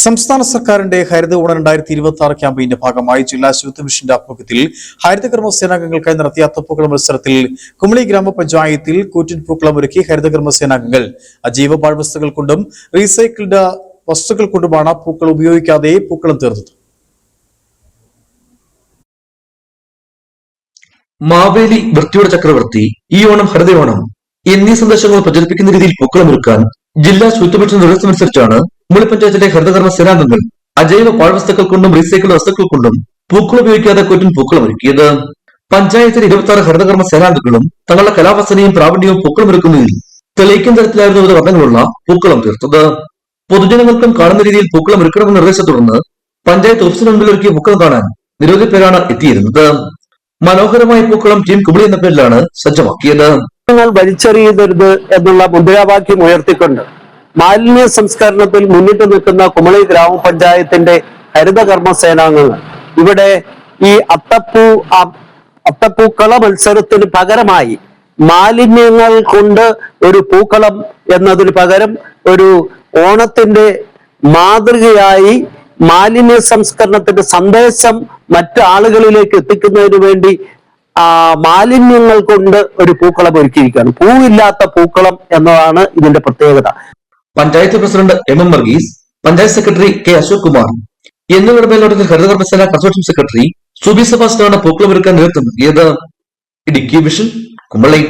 സംസ്ഥാന സർക്കാരിന്റെ ഹരിത ഊണ 2026 ക്യാമ്പയിന്റെ ഭാഗമായി ജില്ലാ ശുചിത്വ മിഷന്റെ ആഭിമുഖ്യത്തിൽ ഹരിതകർമ്മ സേനാംഗങ്ങൾക്കായി നടത്തിയ അത്തപ്പൂക്കളം മത്സരത്തിൽ കുമളി ഗ്രാമപഞ്ചായത്തിൽ കൂറ്റൻ പൂക്കളം ഒരുക്കി ഹരിതകർമ്മ സേനാംഗങ്ങൾ അജൈവ പാഴ്വസ്തുക്കൾ കൊണ്ടും റീസൈക്കിൾഡ് വസ്തുക്കൾ കൊണ്ടുമാണ് പൂക്കൾ ഉപയോഗിക്കാതെ പൂക്കളം തീർത്തത്. മാവേലി വൃത്തിയുടെ ചക്രവർത്തി, ഈ ഓണം ഹരിതയോണം എന്നീ സന്ദേശങ്ങൾ പ്രചരിപ്പിക്കുന്ന രീതിയിൽ പൂക്കളമൊരുക്കാൻ ജില്ലാ ശുചിത്വ മിഷൻ നിർദ്ദേശമനുസരിച്ചാണ് കുമളി പഞ്ചായത്തിലെ ഹരിതകർമ്മ സേനാംഗങ്ങൾ അജൈവ പാഴ്വസ്തുക്കൾ കൊണ്ടും റീസൈക്കിൾഡ് വസ്തുക്കൾ കൊണ്ടും പൂക്കൾ ഉപയോഗിക്കാതെ കൂറ്റൻ പൂക്കളമൊരുക്കിയത്. പഞ്ചായത്തിലെ 26 ഹരിതകർമ്മ സേനാംഗങ്ങളും തങ്ങളുടെ കലാവസനയും പ്രാവീണ്യവും പൂക്കളമൊരുക്കുന്നതിൽ തെളിയിക്കുന്ന തരത്തിലായിരുന്നു വിവിധ വർണ്ണങ്ങളുള്ള പൂക്കളം തീർത്തത്. പൊതുജനങ്ങൾക്കും കാണുന്ന രീതിയിൽ പൂക്കളം ഒരുക്കണമെന്ന നിർദ്ദേശത്തെ തുടർന്ന് പഞ്ചായത്ത് ഓഫീസിന് മുമ്പിൽ ഒരുക്കിയ പൂക്കളം കാണാൻ നിരവധി പേരാണ് എത്തിയിരുന്നത്. മനോഹരമായ പൂക്കളം ടീം കുമളി എന്ന പേരിലാണ് സജ്ജമാക്കിയത്. വലിച്ചെറിയരുത് എന്നുള്ള മുദ്രാവാക്യം ഉയർത്തിക്കൊണ്ട് മാലിന്യ സംസ്കരണത്തിൽ മുന്നിട്ട് നിൽക്കുന്ന കുമളി ഗ്രാമപഞ്ചായത്തിന്റെ ഹരിതകർമ്മ സേനാംഗങ്ങൾ ഇവിടെ ഈ അത്തപ്പൂക്കള മത്സരത്തിന് പകരമായി മാലിന്യങ്ങൾ കൊണ്ട് ഒരു പൂക്കളം എന്നതിന് പകരം ഒരു ഓണത്തിന്റെ മാതൃകയായി മാലിന്യ സംസ്കരണത്തിന്റെ സന്ദേശം മറ്റാളുകളിലേക്ക് എത്തിക്കുന്നതിന് വേണ്ടി മാലിന്യങ്ങൾ കൊണ്ട് ഒരു പൂക്കളം ഒരുക്കിയിരിക്കുകയാണ്. പൂവില്ലാത്ത പൂക്കളം എന്നതാണ് ഇതിന്റെ പ്രത്യേകത. Panchayat president MM Varghese, panchayat secretary K Ashok Kumar എന്നിവരുടെ മേൽനോട്ടത്തിൽ ഹരിതകർമ്മ സേന കൺസോർഷ്യം സെക്രട്ടറി സുബി സെബാസ്റ്റ്യനാണ് പൂക്കളം ഒരുക്കാൻ നേതൃത്വം നൽകിയത്. ഇടുക്കി വിഷൻ, കുമളി.